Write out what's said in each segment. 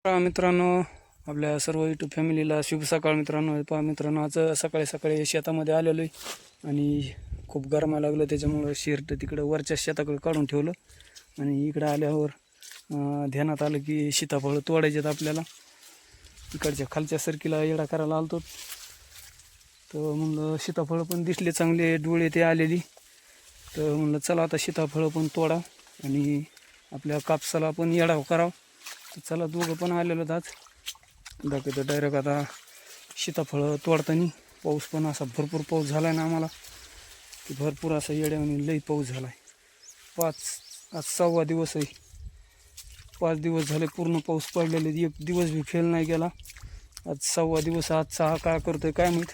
मित्रांनो, आपल्या सर्व यूट्यूब फॅमिलीला शुभ सकाळ. मित्रांनो, पहा मित्रांनो, आज सकाळी सकाळी शेतामध्ये आलेलो आहे आणि खूप गरमायला लागलं. त्याच्यामुळं शिरट तिकडं वरच्या शेताकडे काढून ठेवलं आणि इकडं आल्यावर ध्यानात आलं की सीताफळ तोडायचे आहेत आपल्याला. इकडच्या खालच्या सरकीला येडा करायला आलतो, तर म्हणलं सीताफळ पण दिसले चांगले, डोळे ते आलेली, तर म्हणलं चला आता सीताफळ पण तोडा आणि आपल्या कापसाला पण येडा करावं. तर चला दोघं पण आलेलो आज. दाखवतो डायरेक्ट आता सीताफळ तोडताना. पाऊस पण असा भरपूर पाऊस झाला आहे ना आम्हाला, की भरपूर असा येड्याने लई पाऊस झाला आहे. आज 6वा दिवस आहे. 5 दिवस झाले पूर्ण पाऊस पडलेले, एक दिवस बी फेल नाही गेला. आज 6वा दिवस. आजचा हा काय करतोय काय माहीत,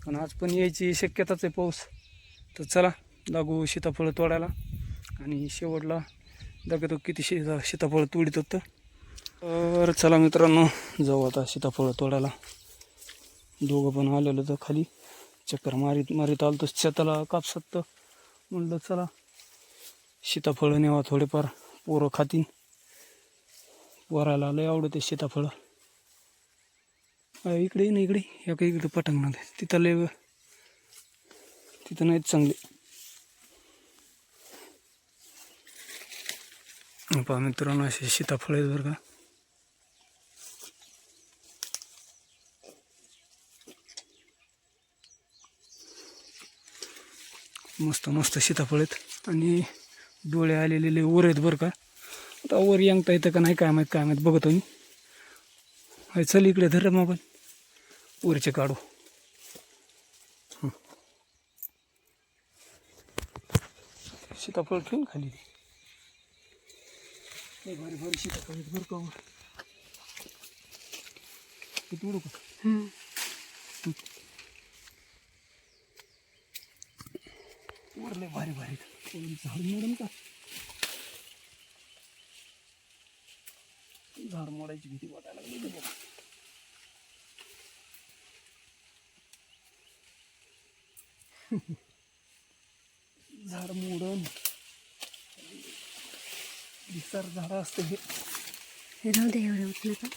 पण आज पण यायची शक्यताच आहे पाऊस. तर चला लागू सीताफळ तोडायला आणि शेवटला दाखवतो किती सीताफळ तोडीत होतं. तर चला मित्रांनो, जाऊ आता सीताफळ तोडायला. दोघं पण आलेलो तर खाली चक्कर मारीत आलो तर शेताला कापसात, तर म्हणलं चला सीताफळ नेवा थोडेफार, पोरं खातीन. पोराला लय आवडते सीताफळ. इकडे ना इकडे या काही इकडे पटांगणात तिथं लय, तिथं नाहीत चांगले. पहा मित्रांनो, असे सीताफळ आहेत बरं का. मस्त मस्त सीताफळ आहेत आणि डोळे आलेले वर आहेत बरं का. आता वर यांगता येतं का नाही काय माहीत बघतो मी. हाय चल इकडे धर मोबाईल, वरचे काढू. सीताफळ ठेवून खाली भारी भारी सीताफळ आहेत बरं का. किती उडू का वरले भारी भारी झाड मोडून का, झाड मोडायची भीती वाटायला लागली बघा. झाड मोडून विस्तार झाड असतं हे राहू दे, एवढं उठलं का.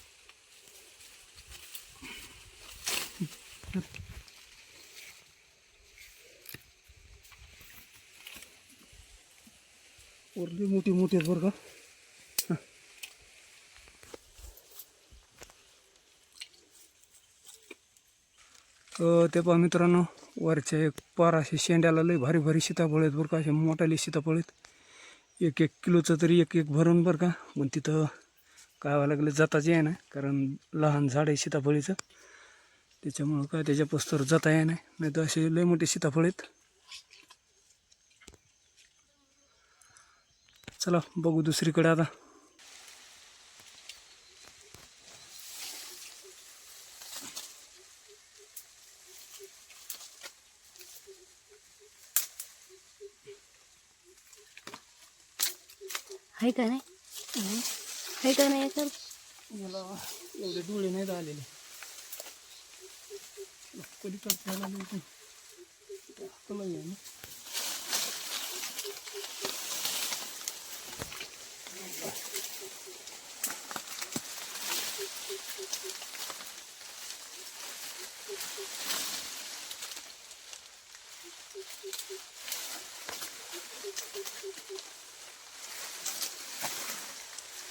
वरली मोठी मोठी आहेत बरं का. ते पहा मित्रांनो, वरच्या एक पार असे शेंड्याला लय भारी भारी सीताफळ आहेत बरं का. असे मोठाले सीताफळ आहेत, 1-1 किलोचं तरी एक भरून बरं का. पण तिथं काय व्हायला लागलं, जाताच आहे ना, कारण लहान झाड आहे सीताफळीचं, त्याच्यामुळं काय त्याच्या पस्तवर जाता आहे नाही तर असे लय मोठे सीताफळ आहेत. चला बघू दुसरीकडे आता. आहे का नाही, आहे का नाही तर मला एवढे डोळे नाहीत आलेले. कधी करता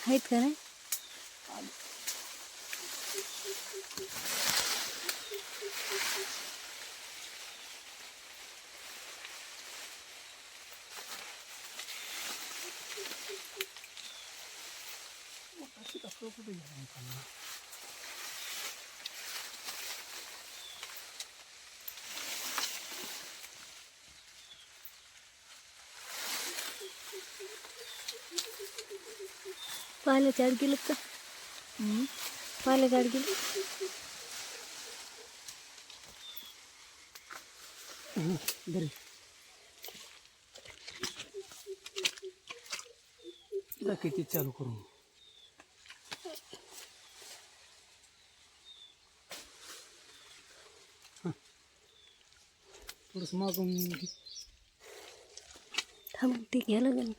आहेत का नाही. कुठे पाल्याच्या आड गेलं का, पाल्याच्या आड गेलं. बरे किती चालू करू. थोडंसं मागून थांब, ते गेलं का.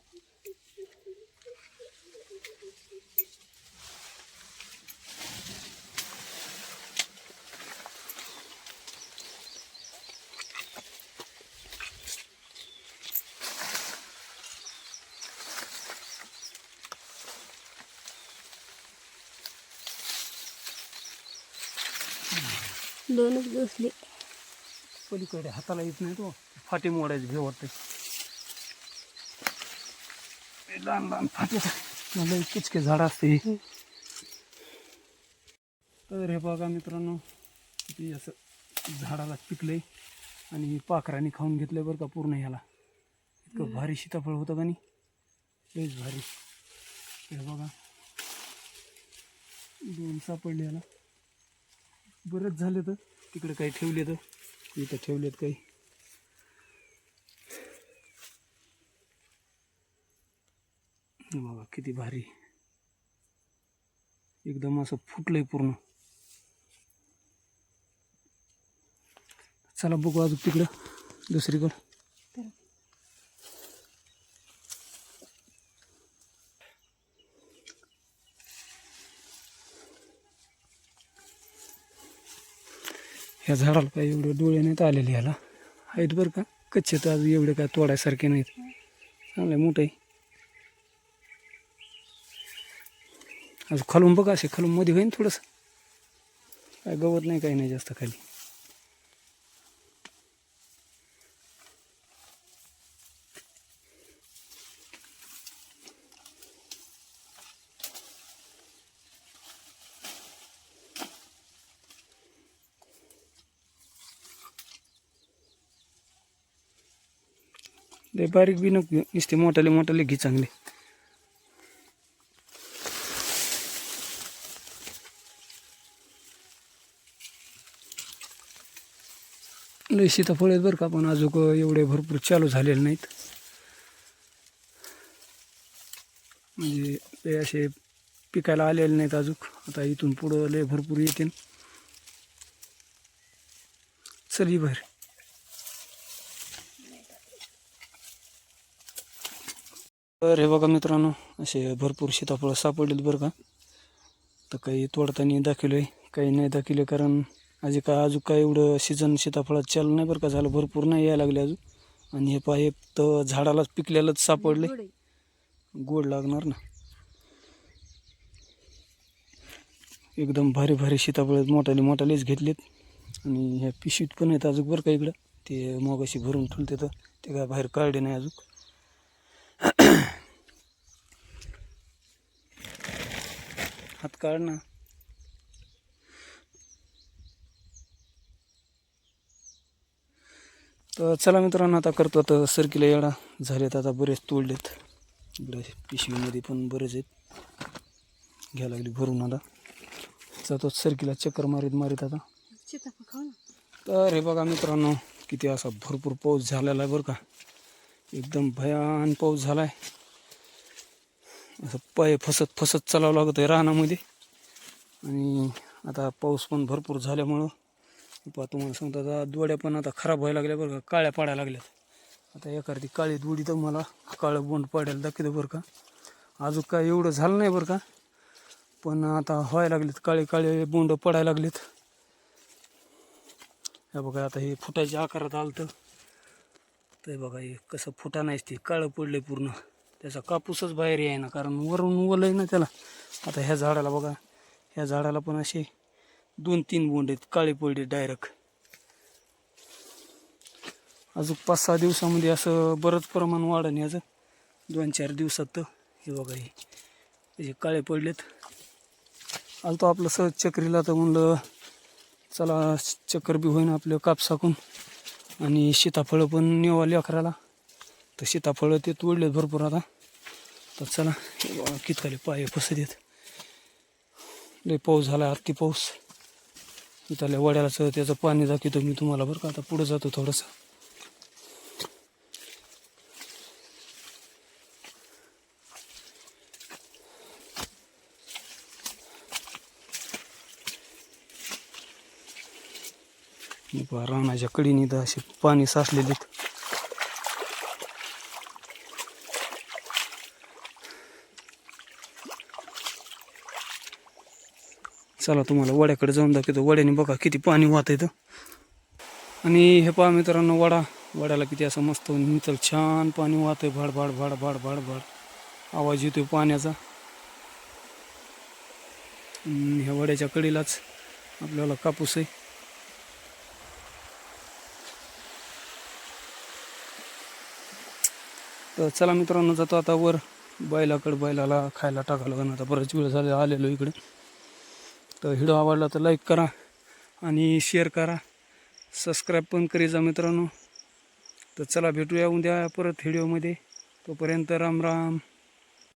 2च घुसले. पलीकडे हाताला येत नाही तो फाटे मोडायचे भेव वाटते. लहान लहान फाटे लई किचके झाड असते. तर हे बघा मित्रांनो किती असं झाडाला पिकलंय आणि पाखराने खाऊन घेतलंय बरं का पूर्ण ह्याला. इतकं भारी सीताफळ होतं का नाही, लईच भारी. हे बघा 2 सापडले ह्याला. बरंच झाले तर तिकडे काही ठेवले तर इथं ठेवलेत काही. बघा किती भारी एकदम असं फुटलंय पूर्ण. चला बघू अजून तिकडं दुसरीकडं. ह्या झाडाला काही एवढे डोळे नाहीत आलेले ह्याला, आहेत बरं का कच्चे, तर अजून एवढे काय तोडायसारखे नाहीत. चांगलं मोठं आहे. अजून खालून बघा असे खालून मध्ये होईन थोडंसं, काय गवत नाही काही नाही जास्त खाली. लय बारीक बी नको नुसते मोठाले मोठाले घे चांगले. लय सीताफळ आहेत बरं का, पण अजून एवढे भरपूर चालू झालेले नाहीत. म्हणजे ते असे पिकायला आलेले नाहीत अजून. आता इथून पुढं लय भरपूर येतील. चल बाहेर. तर हे बघा मित्रांनो असे भरपूर सीताफळं सापडलेत बरं का. तर काही तोडताना दाखवले काही नाही दाखवले, कारण अजून काय एवढं सीझन सीताफळात चालू नाही बरं का. झालं भरपूर नाही यायला लागले अजून. आणि हे पाहे तर झाडालाच पिकलेलंच सापडले. गोड लागणार ना. एकदम भारी भारी सीताफळ मोठाले मोठालेच घेतलेत. आणि ह्या पिशवीत पण आहेत अजून बरं का इकडं. ते मगाशी भरून ठेवते तर ते काय बाहेर काढले नाही अजून. हात काढ ना. तर चला मित्रांनो आता करतो आता सरकीला येडा. झालेत आता बरेच तोडलेत. इकडे पिशवीमध्ये पण बरेच आहेत. घ्यायला लागली भरून आता. जातो सरकीला चक्कर मारीत मारीत आता. तर हे बघा मित्रांनो किती असा भरपूर पाऊस झालेला आहे बरं का. एकदम भयान पाऊस झाला आहे. असं पाय फसत फसत चालावं लागत आहे रानामध्ये. आणि आता पाऊस पण भरपूर झाल्यामुळं तुम्हाला सांगतो आता दोड्या पण आता खराब व्हायला लागल्या बरं का, काळ्या पडायला लागल्यात. आता एखादी काळी दोडी तर मला काळं बोंड पडायला दाखवतं बरं का. अजून काय एवढं झालं नाही बरं का, पण आता व्हायला लागलेत काळे काळे बोंड पडायला लागलेत. हे बघा आता हे फुटाच्या आकारात आलं तर बघा हे कसं फुटा नाहीच ते काळं पडले पूर्ण. त्याचा कापूसच बाहेर याय ना, कारण वरून ओलंय ना त्याला. आता ह्या झाडाला बघा, ह्या झाडाला पण असे 2-3 बोंड आहेत काळे पडले डायरेक्ट. अजून 5-6 दिवसामध्ये असं बरंच प्रमाण वाढन याचं. 2-4 दिवसात तर हे बघा हे काळे पडलेत. आलतो आपलं सहज चक्रीला तर म्हणलं चला चक्कर बी होईन आपलं कापसाकून. आणि सीताफळं पण नेवा लेकराला. तर सीताफळं ते तोडलेत भरपूर आता. तर चला कितकाले पाय फसत येत. लय पाऊस झाला अति पाऊस. इथल्या वड्यालाच त्याचं पाणी दाखवतो मी तुम्हाला बरं का. आता पुढं जातो थोडंसं. रानाच्या कडीने तर असे पाणी साचलेले. चला तुम्हाला वड्याकडे जाऊन दाखवतो. वड्याने बघा किती पाणी वाहत येतं. आणि हे पहा मित्रांनो वड्याला किती असं मस्त नितळ छान पाणी वाहतंय. भाड भाड भाड भाड भाड भाड आवाज येतोय पाण्याचा. ह्या वड्याच्या कडीलाच आपल्याला कापूस आहे. तर चला मित्रांनो, जातो आता वर बैलाला खायला टाकायला लागणार. आता बराच वेळ झाला आलेलो इकडे. तर व्हिडिओ आवडला तर लाईक करा आणि शेअर करा, सबस्क्राईब पण करीजा मित्रांनो. तर चला भेटूया उद्या परत व्हिडिओमध्ये. तोपर्यंत राम राम.